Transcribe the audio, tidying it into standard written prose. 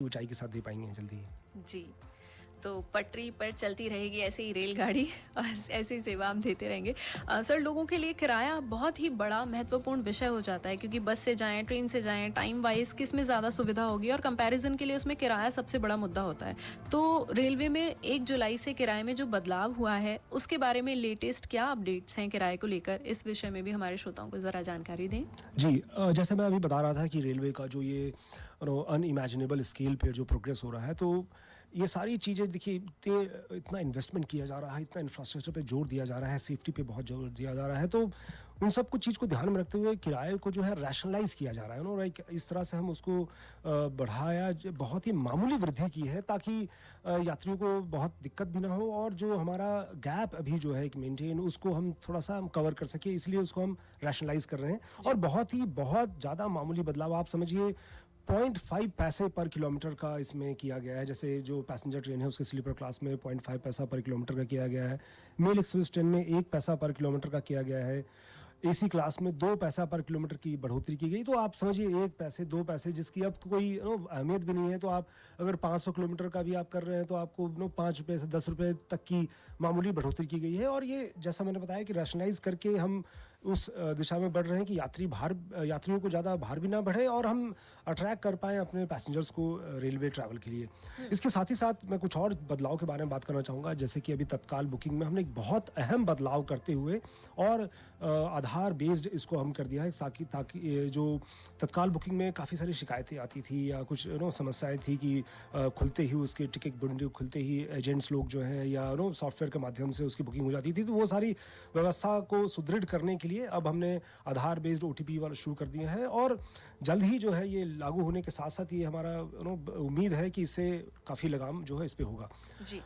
ऊँचाई के साथ दे पाएँगे जल्दी। जी, तो पटरी पर चलती रहेगी ऐसे ही रेलगाड़ी और ऐसे ही सेवा हम देते रहेंगे। सर, लोगों के लिए किराया बहुत ही बड़ा महत्वपूर्ण विषय हो जाता है क्योंकि बस से जाएँ, ट्रेन से जाएँ, टाइम वाइज़ किस में ज़्यादा सुविधा होगी और कंपैरिज़न के लिए उसमें किराया सबसे बड़ा मुद्दा होता है। तो रेलवे में 1 जुलाई से किराए में जो बदलाव हुआ है, उसके बारे में लेटेस्ट क्या अपडेट्स हैं किराए को लेकर? इस विषय में भी हमारे श्रोताओं को ज़रा जानकारी दें। जी, जैसे मैं अभी बता रहा था कि रेलवे का जो ये अनइमेजिनेबल स्केल पे जो प्रोग्रेस हो रहा है, तो ये सारी चीज़ें देखिए इतना इन्वेस्टमेंट किया जा रहा है, इतना इंफ्रास्ट्रक्चर पे जोर दिया जा रहा है, सेफ्टी पे बहुत जोर दिया जा रहा है, तो उन सब कुछ चीज़ को ध्यान में रखते हुए किराए को जो है रैशनलाइज़ किया जा रहा है, लाइक इस तरह से हम उसको बढ़ाया बहुत ही मामूली वृद्धि की है ताकि यात्रियों को बहुत दिक्कत भी ना हो और जो हमारा गैप अभी जो है एक मेंटेन उसको हम थोड़ा-सा हम कवर कर सकें, इसलिए उसको हम रैशनलाइज़ कर रहे हैं और बहुत ज़्यादा मामूली बदलाव आप समझिए 0.5 पैसे पर किलोमीटर का इसमें किया गया है। जैसे जो पैसेंजर ट्रेन है उसके स्लीपर क्लास में 0.5 पैसा पर किलोमीटर का किया गया है। मेल एक्सप्रेस ट्रेन में 1 पैसा पर किलोमीटर का किया गया है। एसी क्लास में 2 पैसा पर किलोमीटर की बढ़ोतरी की गई। तो आप समझिए 1 पैसे 2 पैसे जिसकी अब कोई अहमियत भी नहीं है, तो आप अगर 500 किलोमीटर का भी आप कर रहे हैं तो आपको 5 रुपए से 10 रुपए तक की मामूली बढ़ोतरी की गई है और ये जैसा मैंने बताया कि रैशनलाइज़ करके हम उस दिशा में बढ़ रहे हैं कि यात्रियों को ज़्यादा भार भी ना बढ़े और हम अट्रैक्ट कर पाएँ अपने पैसेंजर्स को रेलवे ट्रैवल के लिए। इसके साथ ही साथ मैं कुछ और बदलाव के बारे में बात करना चाहूँगा, जैसे कि अभी तत्काल बुकिंग में हमने एक बहुत अहम बदलाव करते हुए और आधार बेस्ड इसको हम कर दिया है ताकि ताकि ये जो तत्काल बुकिंग में काफ़ी सारी शिकायतें आती थी या कुछ समस्याएँ थी कि खुलते ही उसके टिकट विंडो खुलते ही एजेंट्स लोग जो हैं या सॉफ्टवेयर के माध्यम से उसकी बुकिंग हो जाती थी, तो वो सारी व्यवस्था को सुदृढ़ करने के लिए अब हमने आधार बेस्ड ओटीपी वाला शुरू कर दिया है और जल्द ही जो है ये लागू होने के साथ-साथ ये हमारा उम्मीद है कि इससे काफ़ी लगाम जो है इस पे होगा। जी।